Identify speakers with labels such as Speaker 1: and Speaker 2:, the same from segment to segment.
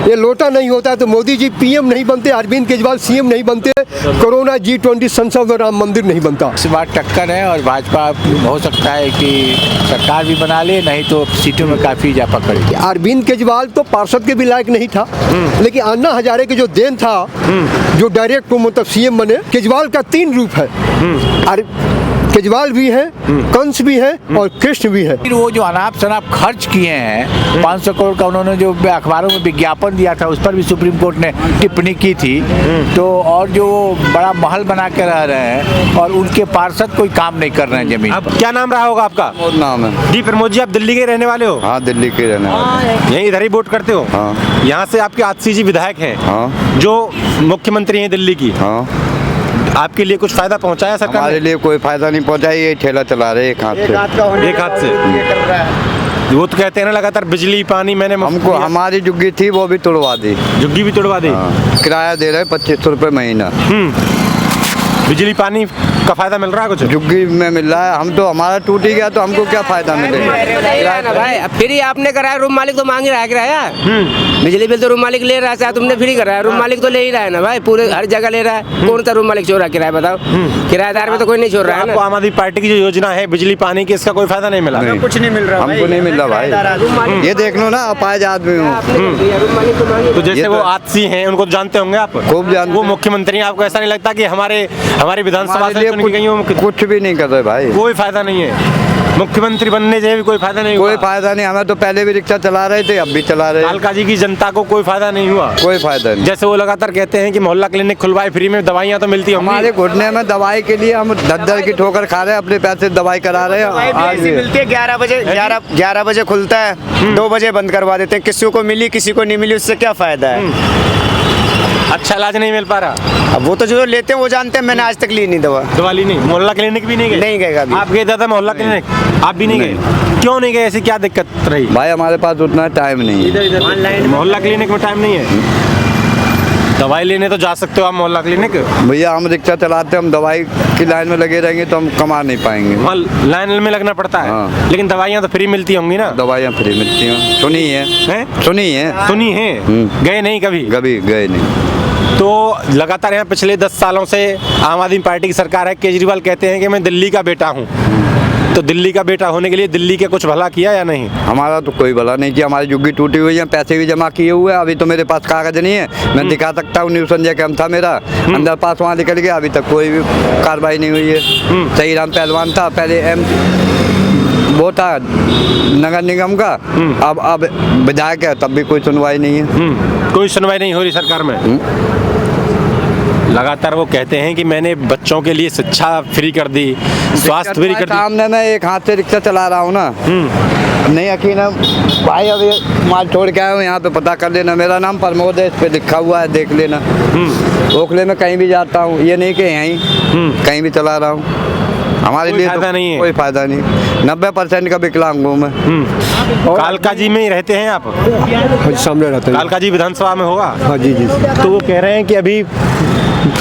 Speaker 1: ये लोटा नहीं होता तो मोदी जी पीएम नहीं बनते, अरविंद केजरीवाल सीएम नहीं बनते, कोरोना G20 संसद और राम मंदिर नहीं बनता।
Speaker 2: इस बार टक्कर है और भाजपा हो सकता है कि सरकार भी बना ले, नहीं तो सीटों में काफी इजाफा करेगी।
Speaker 1: अरविंद केजरीवाल तो पार्षद के भी लायक नहीं था, लेकिन अन्ना हजारे के जो देन था, जो डायरेक्ट मतलब सीएम बने। केजरीवाल का 3 रूप है, केजरीवाल भी है, कंस भी है और कृष्ण भी है।
Speaker 2: फिर वो जो अनाप शनाप खर्च किए हैं 500 करोड़ का, उन्होंने जो अखबारों में विज्ञापन दिया था उस पर भी सुप्रीम कोर्ट ने टिप्पणी की थी। तो और जो बड़ा महल बना के रह रहे हैं और उनके पार्षद कोई काम नहीं कर रहे हैं जमीन।
Speaker 3: अब क्या नाम रहा होगा आपका?
Speaker 4: नाम है
Speaker 3: जी प्रमोद जी, आप दिल्ली के रहने वाले हो?
Speaker 4: हाँ, दिल्ली के रहने वाले।
Speaker 3: यहीं इधर ही वोट करते हो?
Speaker 4: हाँ।
Speaker 3: यहाँ से आपके आतिशी जी विधायक हैं,
Speaker 4: हाँ।
Speaker 3: जो मुख्यमंत्री हैं दिल्ली की।
Speaker 4: हाँ।
Speaker 3: आपके लिए कुछ फायदा पहुँचाया सरकार ने?
Speaker 4: हमारे लिए कोई फायदा नहीं पहुंचा, ये ठेला चला रहे एक हाथ से।
Speaker 3: एक हाथ से वो तो कहते हैं ना लगातार बिजली पानी मैंने
Speaker 4: हमको हमारी झुग्गी थी वो भी तोड़वा दी।
Speaker 3: झुग्गी भी तोड़वा दी।
Speaker 4: किराया दे रहे 2500 रुपये महीना।
Speaker 3: बिजली पानी का फायदा मिल रहा है कुछ?
Speaker 4: झुग्गी में मिल रहा है, हम तो हमारा टूट ही गया तो हमको क्या फायदा मिलेगा?
Speaker 5: ना भाई, फ्री आपने कराया, रूम मालिक तो मांग ही रहा है किराया। बिजली बिल तो रूम मालिक ले रहा है, तुमने फ्री कराया, रूम मालिक तो ले ही रहा है ना भाई, पूरे हर जगह ले रहा है। कौन सा रूम मालिक छोड़ रहा है किराया, बताओ? किराएदार में तो कोई नहीं छोड़ रहा है।
Speaker 3: आपको आम आदमी पार्टी की जो योजना है बिजली पानी की, इसका कोई फायदा नहीं मिला?
Speaker 5: कुछ नहीं मिल रहा,
Speaker 4: हमको नहीं मिल रहा भाई। ये देख लो ना, अपाहिज आदमी हूँ।
Speaker 3: तो जैसे वो आतिशी हैं उनको जानते होंगे आप?
Speaker 4: खूब जानते।
Speaker 3: वो मुख्यमंत्री हैं, आपको ऐसा नहीं लगता कि हमारी विधानसभा से चुन के गई हो?
Speaker 4: कुछ भी नहीं कर रहे भाई,
Speaker 3: कोई फायदा नहीं है मुख्यमंत्री बनने से भी, कोई फायदा नहीं
Speaker 4: कोई
Speaker 3: हुआ।
Speaker 4: फायदा नहीं। हमें तो पहले भी रिक्शा चला रहे थे, अब भी चला रहे हैं।
Speaker 3: कालका जी की जनता को कोई फायदा नहीं हुआ?
Speaker 4: कोई फायदा नहीं।
Speaker 3: जैसे वो लगातार कहते हैं कि मोहल्ला क्लिनिक खुलवाए, फ्री में दवाइयाँ तो मिलती होंगी।
Speaker 4: हमारे घुटने में दवाई के लिए हम दर की ठोकर खा रहे हैं, अपने पैसे दवाई करा रहे हैं। आज भी
Speaker 6: मिलती है 11 बजे खुलता है, 2 बजे बंद करवा देते हैं। किसी को मिली किसी को नहीं मिली, उससे क्या फायदा है?
Speaker 3: अच्छा इलाज नहीं मिल पा रहा।
Speaker 6: अब वो तो जो लेते हैं वो जानते हैं, मैंने आज तक ली नहीं दवा
Speaker 3: ली नहीं। मोहल्ला क्लिनिक भी नहीं गए?
Speaker 6: नहीं गए कभी।
Speaker 3: आप गए दादा मोहल्ला क्लिनिक? आप भी नहीं गए? क्यों नहीं गए? ऐसी क्या दिक्कत रही?
Speaker 4: भाई हमारे पास उतना टाइम नहीं है।
Speaker 3: मोहल्ला क्लिनिक में टाइम नहीं है? दवाई लेने तो जा सकते हो आप मोहल्ला क्लिनिक।
Speaker 4: भैया हम रिक्शा चलाते हैं, हम दवाई की लाइन में लगे रहेंगे तो हम कमा नहीं पाएंगे।
Speaker 3: वहाँ लाइन में लगना पड़ता है।
Speaker 4: हाँ।
Speaker 3: लेकिन दवाइयाँ तो फ्री मिलती होंगी ना?
Speaker 4: दवाइयाँ फ्री मिलती हैं, सुनी है? सुनी है?
Speaker 3: सुनी है, गए नहीं कभी?
Speaker 4: कभी गए नहीं।
Speaker 3: तो लगातार यहाँ पिछले 10 सालों से आम आदमी पार्टी की सरकार है। केजरीवाल कहते हैं कि मैं दिल्ली का बेटा हूँ, तो दिल्ली का बेटा होने के लिए दिल्ली के कुछ भला किया या नहीं?
Speaker 4: हमारा तो कोई भला नहीं किया, हमारी झुग्गी टूटी हुई है, पैसे भी जमा किए हुए हैं। अभी तो मेरे पास कागज नहीं है, मैं दिखा सकता हूँ। न्यू संजय कैंप था मेरा, अंदर पास वहाँ निकल गया, अभी तक कोई भी कार्रवाई नहीं हुई है। सही राम पहलवान था पहले, वो था नगर निगम का, अब विधायक है, तब भी कोई सुनवाई नहीं है।
Speaker 3: कोई सुनवाई नहीं हो रही सरकार में। लगातार वो कहते हैं कि मैंने बच्चों के लिए शिक्षा फ्री कर दी, स्वास्थ्य फ्री कर दी।
Speaker 4: सामने मैं एक हाथ से रिक्शा चला रहा हूँ ना, नहीं यकीन है भाई। अभी माल छोड़ के आया हूँ, यहाँ पे पता कर लेना, मेरा नाम प्रमोद है, इस पे लिखा हुआ है, देख लेना। ओखले में कहीं भी जाता हूँ, ये नहीं कि यहीं कहीं भी चला रहा हूँ। हमारे लिए
Speaker 3: फायदा नहीं है।
Speaker 4: कोई फायदा नहीं। 90% का विकलांग हूँ मैं।
Speaker 3: कालका जी में ही रहते हैं आप?
Speaker 1: सामने रहते हैं।
Speaker 3: कालका जी विधानसभा में होगा?
Speaker 1: हाँ जी जी।
Speaker 3: तो वो कह रहे हैं कि अभी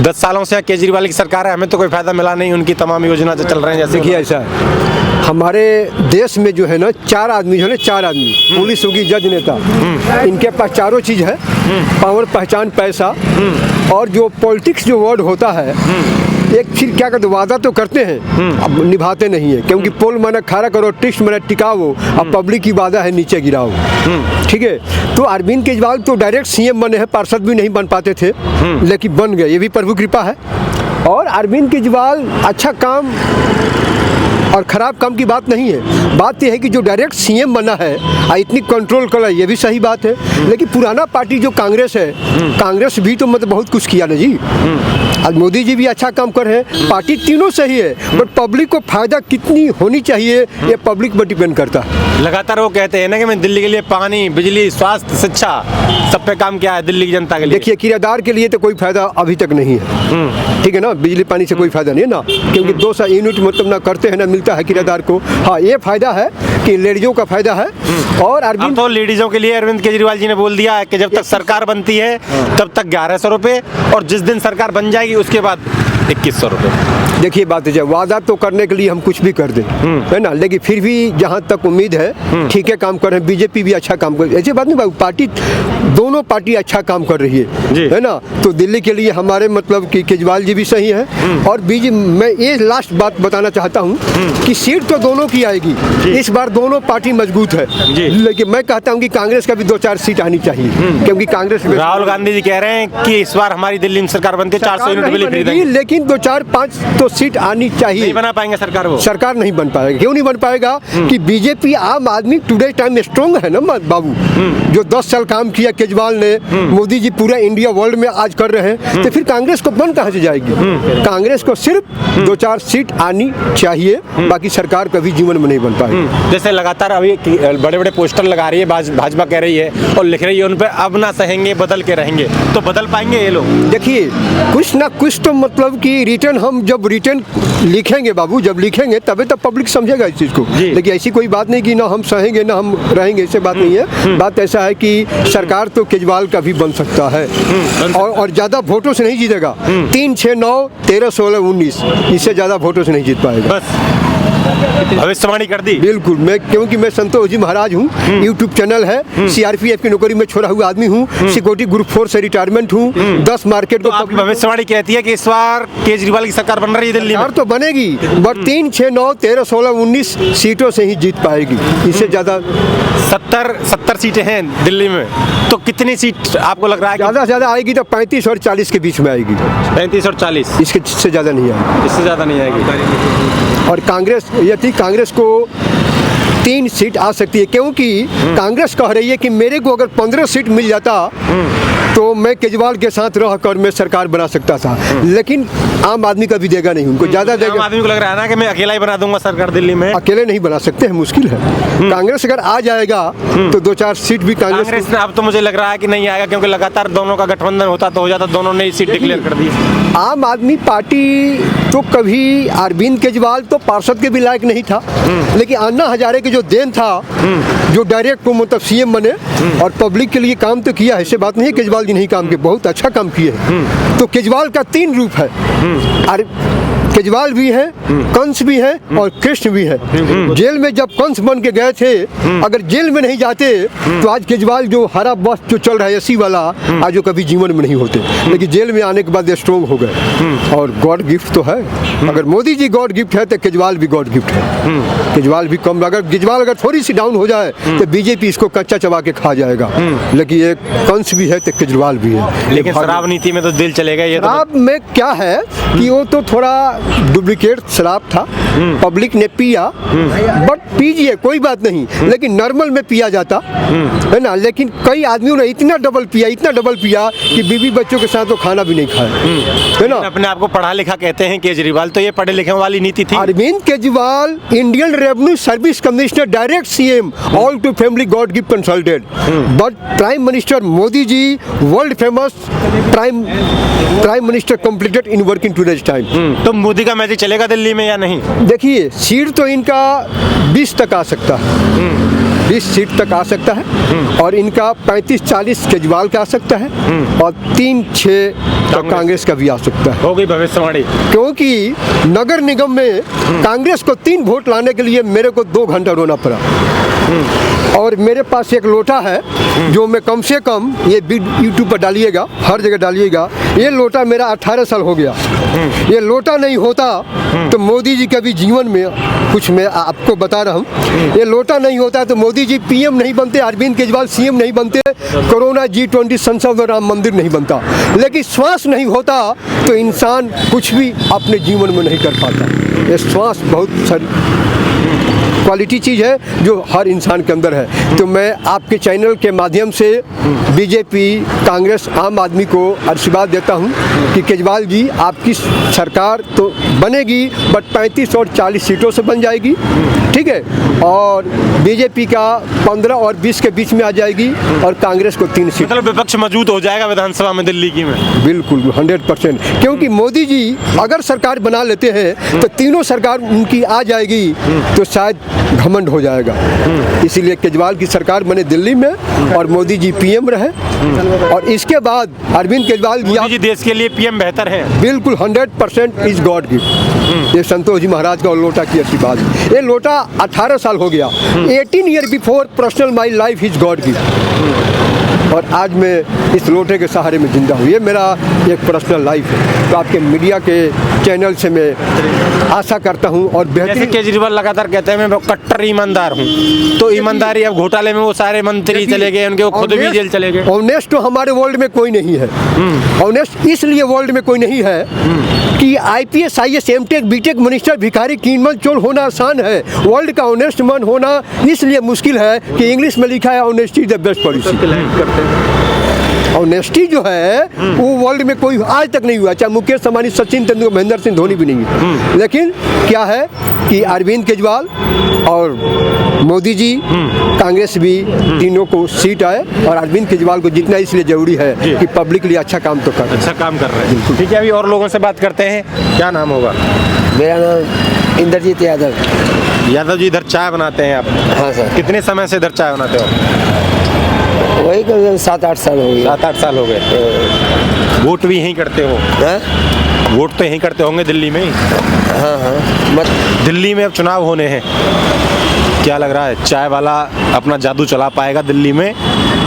Speaker 3: 10 सालों से केजरीवाल की सरकार है, हमें तो कोई फायदा मिला नहीं, उनकी तमाम योजना जो चल रहे हैं। जैसे
Speaker 1: देखिए ऐसा है, हमारे देश में जो है ना 4 आदमी जो है ना, 4 आदमी, पुलिस होगी, जज, नेता, इनके पास चारों चीज है, पावर, पहचान, पैसा, और जो पॉलिटिक्स जो वर्ड होता है, एक फिर क्या करते, वादा तो करते हैं, अब निभाते नहीं है। क्योंकि पोल मैंने खड़ा करो, टिक्स मैंने टिकाओ, अब पब्लिक की वादा है नीचे गिराओ। ठीक है, तो अरविंद केजरीवाल तो डायरेक्ट सीएम बने हैं, पार्षद भी नहीं बन पाते थे, लेकिन बन गए, ये भी प्रभु कृपा है। और अरविंद केजरीवाल अच्छा काम और खराब काम की बात नहीं है, बात यह है कि जो डायरेक्ट सीएम बना है इतनी कंट्रोल कर रहा है, ये भी सही बात है। लेकिन पुराना पार्टी जो कांग्रेस है, कांग्रेस भी तो मतलब बहुत कुछ किया ना जी। आज मोदी जी भी अच्छा काम कर रहे हैं, पार्टी तीनों सही है, बट पब्लिक को फायदा कितनी होनी चाहिए ये पब्लिक पर डिपेंड करता है।
Speaker 3: लगातार वो कहते हैं ना कि मैं दिल्ली के लिए पानी, बिजली, स्वास्थ्य, शिक्षा सब पे काम किया है दिल्ली की जनता के लिए।
Speaker 1: देखिए किराएदार के लिए तो कोई फायदा अभी तक नहीं है, ठीक है ना, बिजली पानी से कोई फायदा नहीं है ना, क्योंकि 200 यूनिट मतलब ना करते हैं ना मिलता है किराएदार को। हाँ, ये फायदा है कि लेडीजों का फायदा है। और
Speaker 3: अब तो लेडीजों के लिए अरविंद केजरीवाल जी ने बोल दिया है कि जब तक सरकार बनती है तब तक 1100 रुपये, और जिस दिन सरकार बन जाएगी उसके बाद 2100 रुपये।
Speaker 1: देखिए बात है, वादा तो करने के लिए हम कुछ भी कर दें, है ना, लेकिन फिर भी जहाँ तक उम्मीद है ठीक है काम कर रहे हैं। बीजेपी भी अच्छा काम कर, ऐसी बात नहीं भाई, पार्टी दोनों पार्टी अच्छा काम कर रही है ना। तो दिल्ली के लिए हमारे मतलब कि केजरीवाल जी भी सही है। और मैं ये लास्ट बात बताना चाहता हूँ कि सीट तो दोनों की आएगी, इस बार दोनों पार्टी मजबूत है, लेकिन मैं कहता हूँ कि कांग्रेस का भी 2-4 सीट आनी चाहिए, क्योंकि कांग्रेस
Speaker 3: राहुल गांधी जी कह रहे हैं कि इस बार हमारी दिल्ली में सरकार बनती है 400 यूनिट बिजली फ्री देंगे,
Speaker 1: लेकिन 2-4-5 तो सीट आनी चाहिए।
Speaker 3: नहीं बना पाएंगे सरकार, वो
Speaker 1: सरकार नहीं बन पाएगा। क्यों नहीं बन पाएगा कि बीजेपी आम आदमी टुडे टाइम स्ट्रॉन्ग है ना बाबू। जो 10 साल काम किया केजरीवाल ने, मोदी जी पूरा इंडिया वर्ल्ड में आज कर रहे हैं, तो फिर कांग्रेस को बन कहां से जाएगी। कांग्रेस को सिर्फ 2-4 सीट आनी चाहिए, बाकी सरकार कभी जीवन में नहीं बन पाएगी।
Speaker 3: जैसे लगातार अभी बड़े बड़े पोस्टर लगा रही है भाजपा, कह रही है और लिख रही है उन पे, अब ना सहेंगे बदल के रहेंगे, तो बदल पाएंगे ये लोग?
Speaker 1: देखिए कुछ ना कुछ तो मतलब कि रिटर्न, हम जब रिटर्न लिखेंगे बाबू, जब लिखेंगे तभी तो पब्लिक समझेगा इस चीज़ को। लेकिन ऐसी कोई बात नहीं कि ना हम सहेंगे ना हम रहेंगे, ऐसे बात नहीं है। बात ऐसा है कि सरकार तो केजरीवाल का भी बन सकता है, और ज़्यादा वोटों से नहीं जीतेगा। 3, 6, 9, 13, 16, 19 इससे ज़्यादा वोटों से नहीं जीत पाएगा।
Speaker 3: बस भविष्यवाणी कर दी।
Speaker 1: बिल्कुल, मैं क्योंकि मैं संतोष जी महाराज हूँ, यूट्यूब चैनल है, सीआरपीएफ की नौकरी में छोड़ा हुआ आदमी हूँ, सिक्योरिटी ग्रुप 4 से रिटायरमेंट हूँ, 10 मार्केट को।
Speaker 3: आपकी भविष्यवाणी कहती है कि इस बार केजरीवाल की सरकार बन रही है दिल्ली में?
Speaker 1: तो बनेगी, बट 3, 6, 9, 13, 16, 19 सीटों से ही जीत पाएगी, इससे ज्यादा।
Speaker 2: 70 सीटें हैं दिल्ली में, तो कितनी सीट आपको लग रहा है?
Speaker 1: ज्यादा से ज्यादा आएगी तो 35 और 40 के बीच में आएगी।
Speaker 3: 35 और 40,
Speaker 1: इससे ज्यादा नहीं आएगी,
Speaker 3: इससे ज्यादा नहीं आएगी।
Speaker 1: और कांग्रेस को 3 सीट आ सकती है, क्योंकि कांग्रेस कह रही है कि मेरे को अगर 15 सीट मिल जाता तो मैं केजरीवाल के साथ रहकर मैं सरकार बना सकता था, लेकिन आम आदमी का भी देगा नहीं, उनको ज्यादा देगा।
Speaker 3: आम आदमी को लग रहा है ना कि मैं अकेला ही बना दूंगा सरकार दिल्ली में।
Speaker 1: अकेले नहीं बना सकते हैं, मुश्किल है। कांग्रेस अगर आ जाएगा तो 2-4 सीट भी कांग्रेस
Speaker 3: अब तो मुझे लग रहा है कि नहीं आएगा, क्योंकि लगातार दोनों का गठबंधन होता तो हो जाता, दोनों ने सीट डिक्लेयर कर दी।
Speaker 1: आम आदमी पार्टी तो कभी अरविंद केजरीवाल तो पार्षद के भी लायक नहीं था, लेकिन अन्ना हजारे के जो देन था, जो डायरेक्ट को मतलब सीएम बने और पब्लिक के लिए काम तो किया है, ऐसे बात नहीं है केजरीवाल जी नहीं काम किए, बहुत अच्छा काम किए हैं। तो केजरीवाल का 3 रूप है, और केजरीवाल भी है, कंस भी है और कृष्ण भी है। जेल में जब कंस बन के गए थे, अगर जेल में नहीं जाते तो आज केजरीवाल जो हरा बस जो चल रहा है एसी वाला, आज जो कभी जीवन में नहीं होते, लेकिन जेल में आने के बाद स्ट्रॉन्ग हो गए। और गॉड गिफ्ट तो है, अगर मोदी जी गॉड गिफ्ट है तो केजरीवाल भी गॉड गिफ्ट है। केजरीवाल भी कम, अगर केजरीवाल अगर थोड़ी सी डाउन हो जाए तो बीजेपी इसको कच्चा चबा के खा जाएगा, लेकिन एक कंस भी है तो केजरीवाल भी है।
Speaker 3: लेकिन शराब नीति में तो दिल चलेगा। ये
Speaker 1: शराब में क्या है कि वो तो थोड़ा डुप्लीकेट शराब था, पब्लिक ने पिया, बट पीजिए कोई बात नहीं, लेकिन नॉर्मल में पिया जाता है ना। लेकिन कई आदमियों ने इतना डबल पिया कि बीवी बच्चों के साथ तो खाना भी नहीं खाया, है ना।
Speaker 3: अपने आप को पढ़ा लिखा कहते हैं केजरीवाल, तो ये पढ़े लिखे वाली नीति थी।
Speaker 1: Arvind Kejriwal Indian revenue service commissioner, direct CM, all to family god gift consulted, but prime minister Modi ji world famous prime minister completed in working today's time.
Speaker 3: तो मोदी का मैजिक चलेगा दिल्ली में या नहीं?
Speaker 1: देखिए सीट तो इनका 20 तक आ सकता है, 20 सीट तक आ सकता है, और इनका 35-40 केजरीवाल का आ सकता है, और 3-6 तक कांग्रेस का भी आ सकता है।
Speaker 3: हो गई भविष्यवाणी।
Speaker 1: क्योंकि नगर निगम में कांग्रेस को 3 वोट लाने के लिए मेरे को 2 घंटा रोना पड़ा, और मेरे पास एक लोटा है जो मैं कम से कम, ये यूट्यूब पर डालिएगा, हर जगह डालिएगा, ये लोटा मेरा 18 साल हो गया। ये लोटा नहीं होता तो मोदी जी कभी जीवन में, कुछ मैं आपको बता रहा हूँ, ये लोटा नहीं होता तो मोदी जी पीएम नहीं बनते, अरविंद केजरीवाल सीएम नहीं बनते, कोरोना G20 संसद और राम मंदिर नहीं बनता। लेकिन श्वास नहीं होता तो इंसान कुछ भी अपने जीवन में नहीं कर पाता। ये श्वास बहुत क्वालिटी चीज़ है जो हर इंसान के अंदर है। तो मैं आपके चैनल के माध्यम से बीजेपी, कांग्रेस, आम आदमी को आशीर्वाद देता हूं कि केजरीवाल जी आपकी सरकार तो बनेगी, बट 35 और 40 सीटों से बन जाएगी, ठीक है, और बीजेपी का 15 और 20 के बीच में आ जाएगी, और कांग्रेस को 3 सीट।
Speaker 3: मतलब विपक्ष मौजूद हो जाएगा विधानसभा में दिल्ली की में?
Speaker 1: बिल्कुल 100%, क्योंकि मोदी जी अगर सरकार बना लेते हैं तो तीनों सरकार उनकी आ जाएगी, तो शायद घमंड हो जाएगा। इसीलिए केजरीवाल की सरकार बने दिल्ली में और मोदी जी पीएम रहे, और इसके बाद अरविंद केजरीवाल
Speaker 3: मोदी जी देश के लिए पीएम बेहतर है।
Speaker 1: बिल्कुल 100% इज गॉड गिफ्ट। ये संतोष जी महाराज का और लोटा की अच्छी बात है। ये लोटा 18 साल हो गया, 18 year before personal my life is God gift, और आज मैं इस लोटे के सहारे में जिंदा हूँ। ये मेरा एक पर्सनल लाइफ है। तो आपके मीडिया के चैनल से मैं आशा करता हूँ और
Speaker 3: जैसे
Speaker 1: बेहतरीन
Speaker 3: केजरीवाल लगातार कहते हैं मैं कट्टर ईमानदार हूँ, तो ईमानदारी अब घोटाले में वो सारे मंत्री चले गए, उनके वो खुद भी जेल चले गए।
Speaker 1: ऑनेस्ट तो हमारे वर्ल्ड में कोई नहीं है। ऑनेस्ट इसलिए वर्ल्ड में कोई नहीं है कि IPS IAS MTech BTech minister भिखारी कीमत चोर होना आसान है, वर्ल्ड का ऑनेस्ट मन होना इसलिए मुश्किल है कि इंग्लिश में लिखा है honesty is the best policy. Honesty जो है वो वर्ल्ड में कोई आज तक नहीं हुआ, चाहे मुकेश अंबानी, सचिन तेंदुलकर, महेंद्र सिंह धोनी भी नहीं है। लेकिन क्या है कि अरविंद केजरीवाल और मोदी जी, कांग्रेस भी, तीनों को सीट आए, और अरविंद केजरीवाल को जीतना इसलिए जरूरी है कि पब्लिक के लिए अच्छा काम तो कर
Speaker 3: अच्छा काम कर रहे हैं। ठीक है, अभी और लोगों से बात करते हैं। क्या नाम होगा?
Speaker 5: मेरा नाम इंद्रजीत यादव।
Speaker 3: यादव जी, इधर चाय बनाते हैं आप?
Speaker 5: हाँ सर।
Speaker 3: कितने समय से इधर चाय बनाते हो?
Speaker 5: वही करीब 7-8 साल हो गए।
Speaker 3: 7-8 साल हो गए। वोट भी यहीं करते हो? वोट तो यहीं करते होंगे दिल्ली में ही?
Speaker 5: हाँ।
Speaker 3: दिल्ली में अब चुनाव होने हैं, क्या लग रहा है, चाय वाला अपना जादू चला पाएगा दिल्ली में,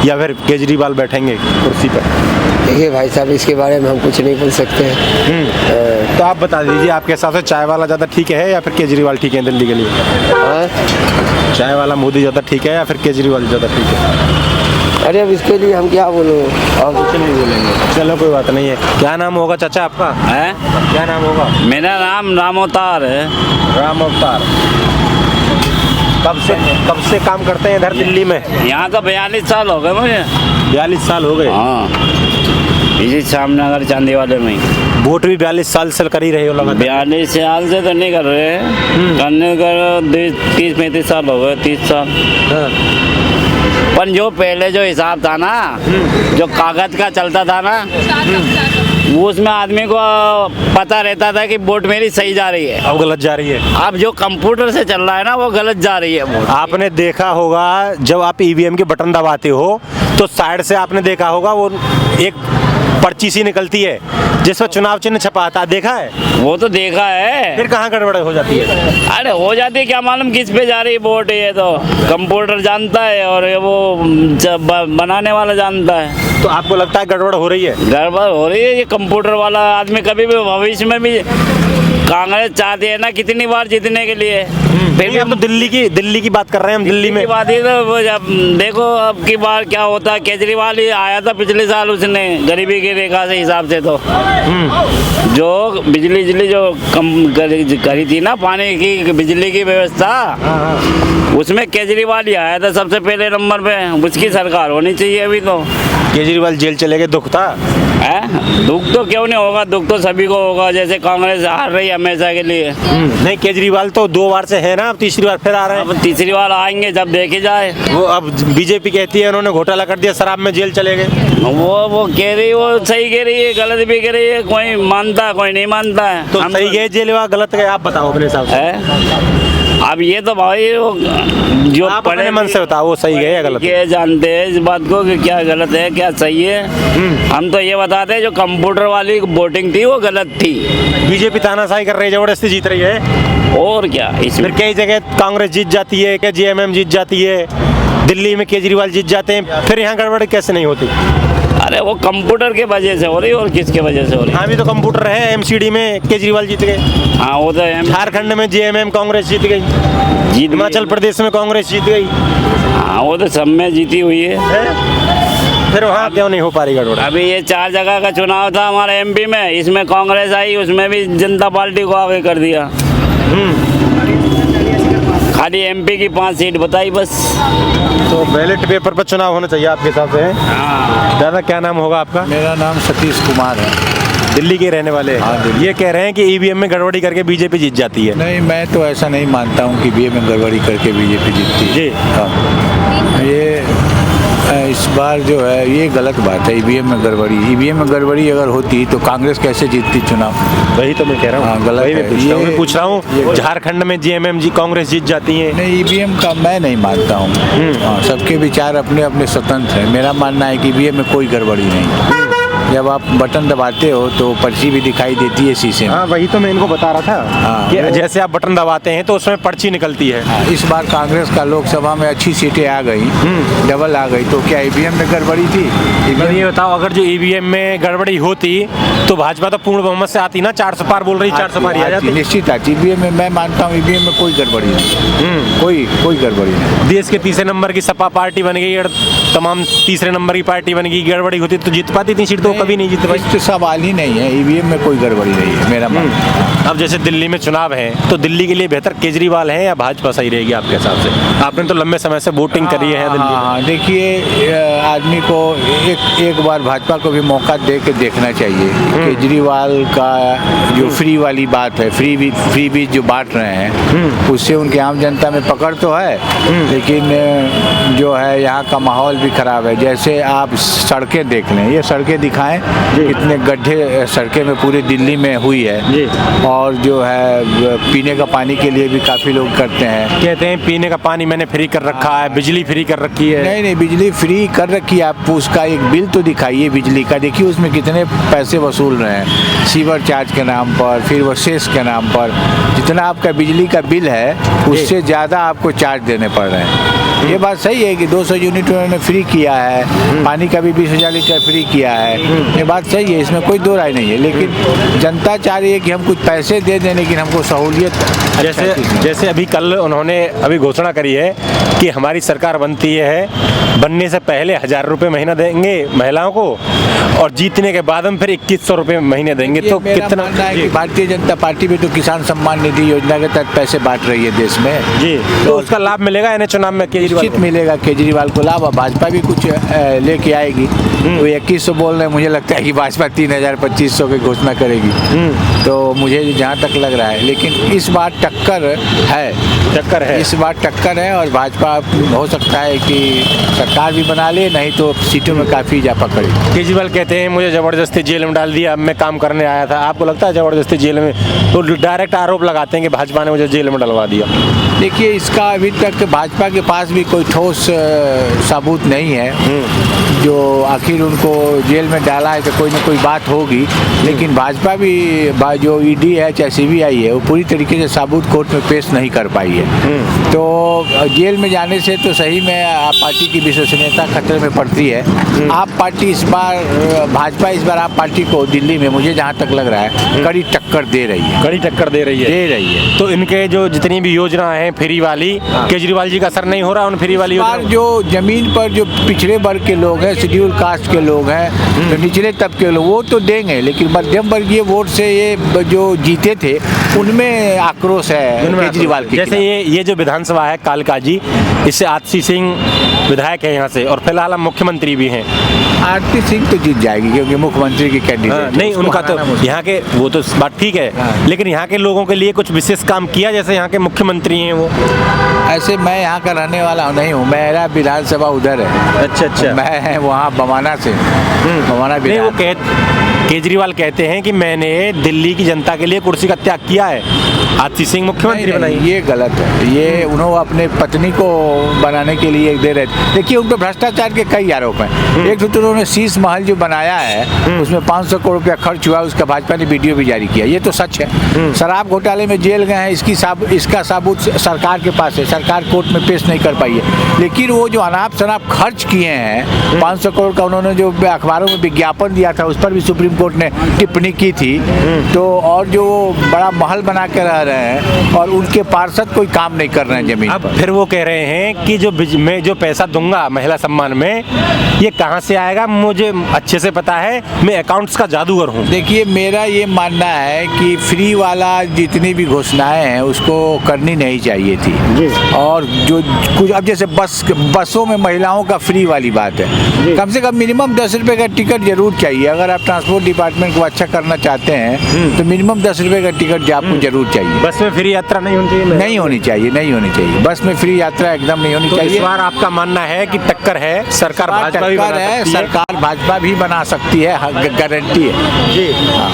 Speaker 3: या फिर केजरीवाल बैठेंगे कुर्सी पर?
Speaker 5: देखिए भाई साहब, इसके बारे में हम कुछ नहीं बोल सकते हैं।
Speaker 3: तो आप बता दीजिए, आपके हिसाब से चाय वाला ज़्यादा ठीक है या फिर केजरीवाल ठीक है दिल्ली के लिए? चाय वाला मोदी ज़्यादा ठीक है या फिर केजरीवाल ज़्यादा ठीक है?
Speaker 5: अरे अब इसके लिए हम क्या बोलो,
Speaker 3: और कुछ नहीं बोलेंगे। चलो कोई बात नहीं है। क्या नाम होगा चाचा आपका?
Speaker 7: है?
Speaker 3: क्या नाम होगा?
Speaker 7: मेरा नाम राम अवतार है।
Speaker 3: राम अवतार। कब से काम करते हैं इधर दिल्ली में?
Speaker 7: यहाँ का 42 साल हो गए मुझे।
Speaker 3: 42 साल हो गए?
Speaker 7: हाँ, इसी श्यामनगर चांदी वाले में ही।
Speaker 3: वोट भी 42 साल से कर ही रहे हो लगातार?
Speaker 7: 42 साल से तो नहीं कर रहे, करने कर 30-35 साल हो गए, 30 साल। पर जो पहले जो हिसाब था ना, जो कागज का चलता था ना, वो उसमें आदमी को पता रहता था कि वोट मेरी सही जा रही है।
Speaker 3: अब गलत जा रही है।
Speaker 7: अब जो कंप्यूटर से चल रहा है ना, वो गलत जा रही है वोट।
Speaker 3: आपने देखा होगा जब आप ईवीएम के बटन दबाते हो तो साइड से आपने देखा होगा वो एक पर्ची सी निकलती है जिसमें चुनाव चिन्ह छपा आता है, देखा है?
Speaker 7: वो तो देखा है।
Speaker 3: फिर कहाँ गड़बड़ हो जाती है?
Speaker 7: अरे हो जाती है, क्या मालूम किस पे जा रही है वोट, ये तो कंप्यूटर जानता है और ये वो बनाने वाला जानता है।
Speaker 3: तो आपको लगता है गड़बड़ हो रही है?
Speaker 7: गड़बड़ हो रही है। ये कंप्यूटर वाला आदमी कभी भी भविष्य में भी कांग्रेस चाहती है ना कितनी बार जीतने के लिए, फिर भी
Speaker 3: हम तो दिल्ली की बात कर रहे हैं। हम दिल्ली में
Speaker 7: बात है तो वो जब देखो अब की बार क्या होता है। केजरीवाल ही आया था पिछले साल, उसने गरीबी की रेखा से हिसाब से तो जो बिजली जो कम करी थी ना, पानी की बिजली की व्यवस्था, उसमें केजरीवाल ही आया था सबसे पहले नंबर पे। उसकी सरकार होनी चाहिए अभी तो।
Speaker 3: केजरीवाल जेल चले गए, दुख था?
Speaker 7: है दुख तो क्यों नहीं होगा, दुख तो सभी को होगा। जैसे कांग्रेस हार रही हमेशा के लिए।
Speaker 3: नहीं, केजरीवाल तो 2 बार से है ना, अब तीसरी बार फिर आ रहे हैं।
Speaker 7: अब तीसरी बार आएंगे जब देखे जाए।
Speaker 3: वो अब बीजेपी कहती है उन्होंने घोटाला कर दिया, शराब में जेल चले गए।
Speaker 7: वो कह रही, वो सही कह रही है, गलत भी कह रही है। कोई मानता है, कोई नहीं मानता है।
Speaker 3: तो सही गए जेल या गलत गए, आप बताओ अपने हिसाब से।
Speaker 7: है अब ये तो भाई वो जो
Speaker 3: आप अपने मन से बताओ वो सही गए या गलत?
Speaker 7: ये जानते हैं इस बात को कि क्या गलत है क्या सही है। हम तो ये बताते हैं जो कंप्यूटर वाली वोटिंग थी वो गलत थी।
Speaker 3: बीजेपी तानाशाही कर रही है, जबरदस्ती जीत रही है।
Speaker 7: और क्या इसमें
Speaker 3: फिर कई जगह कांग्रेस जीत जाती है, क्या जेएमएम जीत जाती है, दिल्ली में केजरीवाल जीत जाते हैं, फिर यहाँ गड़बड़ कैसे नहीं होती?
Speaker 7: अरे वो कंप्यूटर के वजह से हो रही और किसके वजह से हो रही?
Speaker 3: हाँ, भी तो कंप्यूटर है। एमसीडी में केजरीवाल जीत गए।
Speaker 7: हाँ वो तो है।
Speaker 3: झारखंड में जेएमएम कांग्रेस जीत गई, हिमाचल प्रदेश में कांग्रेस जीत गई।
Speaker 7: हाँ वो तो सब में जीती हुई है।
Speaker 3: फिर वहाँ क्यों नहीं हो पा रही गड़बड़?
Speaker 7: अभी ये 4 जगह का चुनाव था हमारे एमपी में, इसमें कांग्रेस आई, उसमें भी जनता पार्टी को आगे कर दिया। खाली एमपी की 5 सीट बताई बस।
Speaker 3: तो बैलेट पेपर पर चुनाव होना चाहिए आपके हिसाब से?
Speaker 7: हाँ।
Speaker 3: दादा क्या नाम होगा आपका?
Speaker 2: मेरा नाम सतीश कुमार है।
Speaker 3: दिल्ली के रहने वाले हैं?
Speaker 2: हाँ, दिल्ली।
Speaker 3: ये कह रहे हैं कि ईवीएम में गड़बड़ी करके बीजेपी जीत जाती है।
Speaker 2: नहीं, मैं तो ऐसा नहीं मानता हूँ कि ईवीएम में गड़बड़ी करके बीजेपी जीतती है।
Speaker 3: जी।
Speaker 2: हाँ, ये इस बार जो है ये गलत बात है। ईवीएम में गड़बड़ी अगर होती तो कांग्रेस कैसे जीतती चुनाव?
Speaker 3: वही तो मैं कह रहा हूँ।
Speaker 2: हाँ, गलत
Speaker 3: वही मैं
Speaker 2: है।
Speaker 3: पूछ रहा हूँ।
Speaker 2: ये-
Speaker 3: मैं पूछ रहा हूँ झारखंड में जेएमएम कांग्रेस जीत जाती है।
Speaker 2: नहीं, ईवीएम का मैं नहीं मानता हूँ। हाँ, सबके विचार अपने अपने स्वतंत्र हैं। मेरा मानना है कि ईवीएम में कोई गड़बड़ी नहीं। जब आप बटन दबाते हो तो पर्ची भी दिखाई देती है शीशे में।
Speaker 3: हाँ, वही तो मैं इनको बता रहा था
Speaker 2: हाँ,
Speaker 3: कि
Speaker 2: वो-
Speaker 3: जैसे आप बटन दबाते हैं तो उसमें पर्ची निकलती है।
Speaker 2: हाँ, इस बार कांग्रेस का लोकसभा में अच्छी सीटें आ गई, डबल आ गई, तो क्या ईवीएम में गड़बड़ी थी?
Speaker 3: मतलब ये बताओ, अगर जो ईवीएम में गड़बड़ी होती तो भाजपा तो पूर्ण बहुमत से आती ना। 400 पार बोल रही, 400 पार ही आ जाती।
Speaker 2: निश्चित आती। ईवीएम में मैं मानता हूँ ईवीएम में कोई गड़बड़ी नहीं, कोई गड़बड़ी नहीं।
Speaker 3: देश के तीसरे नंबर की सपा पार्टी बन गई और तमाम तीसरे नंबर की पार्टी बन गई। गड़बड़ी होती तो जीत पाती थी सीट, तो कभी नहीं जीत पाई।
Speaker 2: इस तो सवाल ही नहीं है। ईवीएम में कोई गड़बड़ी नहीं है, मेरा मानना है।
Speaker 3: अब जैसे दिल्ली में चुनाव है तो दिल्ली के लिए बेहतर केजरीवाल है या भाजपा सही रहेगी आपके हिसाब से? आपने तो लंबे समय से वोटिंग करी है दिल्ली में।
Speaker 2: हाँ, देखिए आदमी को एक बार भाजपा को भी मौका दे के देखना चाहिए। केजरीवाल का जो फ्री वाली बात है, फ्री बीज जो बांट रहे हैं, उससे उनके आम जनता में पकड़ तो है, लेकिन जो है यहाँ का माहौल भी खराब है। जैसे आप सड़कें देख लें, ये सड़कें दिखाएं कितने गड्ढे सड़कें में पूरी दिल्ली में हुई है। और जो है पीने का पानी के लिए भी काफ़ी लोग करते हैं।
Speaker 3: कहते हैं पीने का पानी मैंने फ्री कर रखा है, बिजली फ्री कर रखी है।
Speaker 2: नहीं, बिजली फ्री कर रखी है। आप उसका एक बिल तो दिखाइए बिजली का, देखिए उसमें कितने पैसे वसूल रहे हैं सीवर चार्ज के नाम पर, फिर वो सेस के नाम पर। जितना आपका बिजली का बिल है उससे ज़्यादा आपको चार्ज देने पड़ रहे हैं। ये बात सही है कि 200 यूनिट उन्होंने फ्री किया है, पानी का भी 20,000 लीटर फ्री किया है। ये बात सही है, इसमें कोई दो राय नहीं है। लेकिन जनता चाह रही है कि हम कुछ पैसे दे दें, लेकिन हमको सहूलियत
Speaker 3: जैसे अभी कल उन्होंने अभी घोषणा करी है कि हमारी सरकार बनती है, बनने से पहले 1,000 रुपये महीना देंगे महिलाओं को और जीतने के बाद हम फिर 2,100 रुपये महीने देंगे। तो कितना
Speaker 2: है कि भारतीय जनता पार्टी भी तो किसान सम्मान निधि योजना के तहत पैसे बांट रही है देश में।
Speaker 3: जी, तो उसका लाभ मिलेगा इन्हें चुनाव में?
Speaker 2: निश्चित मिलेगा केजरीवाल को लाभ। भाजपा भी कुछ लेके आएगी। तो 2,100 बोल रहे हैं, मुझे लगता है कि भाजपा 3,000 2,500 की घोषणा करेगी। तो मुझे जहाँ तक लग रहा है, लेकिन इस बार टक्कर है। इस बार टक्कर है और भाजपा हो सकता है कि सरकार भी बना ले, नहीं तो सीटों में काफ़ी इजाफा करे।
Speaker 3: केजरीवाल कहते हैं मुझे ज़बरदस्ती जेल में डाल दिया, अब मैं काम करने आया था। आपको लगता है ज़बरदस्ती जेल में? तो डायरेक्ट आरोप लगाते हैं कि भाजपा ने मुझे जेल में डलवा दिया।
Speaker 2: देखिए, इसका अभी तक भाजपा के पास भी कोई ठोस सबूत नहीं है जो आखिर उनको जेल में डाला है, तो कोई ना कोई बात होगी। लेकिन भाजपा भी जो ईडी है चाहे सीबीआई है, वो पूरी तरीके से सबूत कोर्ट में पेश नहीं कर पाई है। तो जेल में जाने से तो सही में आप पार्टी की विश्वसनीयता खतरे में पड़ती है। आप पार्टी इस बार आप पार्टी को दिल्ली में, मुझे जहाँ तक लग रहा है, कड़ी टक्कर दे रही है।
Speaker 3: तो इनके जो जितनी भी योजना है फ्री वाली, केजरीवाल जी का असर नहीं हो रहा उन फ्री वाली
Speaker 2: इस बार जो जमीन पर जो पिछड़े वर्ग के लोग हैं, शेड्यूल कास्ट के लोग हैं, जो निचले तबके के लोग, वो तो देंगे, लेकिन मध्यम वर्गीय वोट से ये जो जीते थे उनमें आक्रोश है केजरीवाल की।
Speaker 3: जैसे ये जो विधानसभा है कालकाजी, इससे आतिशी सिंह विधायक है यहाँ से और फिलहाल हम मुख्यमंत्री भी हैं।
Speaker 2: आरती सिंह तो जीत जाएगी क्योंकि मुख्यमंत्री की कैंडिडेट।
Speaker 3: नहीं, उनका तो यहाँ के वो तो बात ठीक है, लेकिन यहाँ के लोगों के लिए कुछ विशेष काम किया जैसे यहाँ के मुख्यमंत्री हैं वो?
Speaker 2: ऐसे मैं यहाँ का रहने वाला नहीं हूँ, मेरा विधानसभा उधर है।
Speaker 3: अच्छा।
Speaker 2: मैं वहाँ बमाना से बमाना
Speaker 3: नहीं, वो केजरीवाल कहते हैं कि मैंने दिल्ली की जनता के लिए कुर्सी का त्याग किया है, आतिशी सिंह मुख्यमंत्री बनाई।
Speaker 2: ये गलत है। ये उन्होंने अपने पत्नी को बनाने के लिए दे रहे थे। देखिए, उन पर भ्रष्टाचार के कई आरोप हैं। एक तो उन्होंने शीश महल जो बनाया है उसमें 500 करोड़ रुपया खर्च हुआ, उसका भाजपा ने वीडियो भी जारी किया, ये तो सच है। शराब घोटाले में जेल गए हैं, इसका सबूत सरकार के पास है, सरकार कोर्ट में पेश नहीं कर पाई है। लेकिन वो जो अनाप शनाप खर्च किए हैं, 500 करोड़ का उन्होंने जो अखबारों में विज्ञापन दिया था, उस पर भी सुप्रीम कोर्ट ने टिप्पणी की थी। तो और जो बड़ा महल बना के रह रहे हैं और उनके पार्षद कोई काम नहीं कर रहे हैं जमीन
Speaker 3: अब
Speaker 2: पर।
Speaker 3: फिर वो कह रहे हैं कि मैं जो पैसा दूंगा महिला सम्मान में, ये कहाँ से आएगा मुझे अच्छे से पता है, मैं अकाउंट्स का जादूगर हूँ।
Speaker 2: देखिए, मेरा ये मानना है कि फ्री वाला जितनी भी घोषणाएं हैं उसको करनी नहीं चाहिए थी। और जो कुछ अब जैसे बसों में महिलाओं का फ्री वाली बात है, कम से कम मिनिमम 10 रुपये का टिकट जरूर चाहिए। अगर आप ट्रांसपोर्ट डिपार्टमेंट को अच्छा करना चाहते हैं तो मिनिमम 10 रुपये का टिकट आपको जरूर चाहिए।
Speaker 3: बस में फ्री यात्रा नहीं होनी चाहिए?
Speaker 2: नहीं होनी चाहिए। बस में फ्री यात्रा एकदम नहीं होनी
Speaker 3: तो
Speaker 2: चाहिए।
Speaker 3: इस बार आपका मानना मानना है कि टक्कर है, सरकार भाजपा भी बना
Speaker 2: टक्कर है,
Speaker 3: सकती है?
Speaker 2: सरकार भाजपा भी बना सकती है, गारंटी है।
Speaker 3: जी।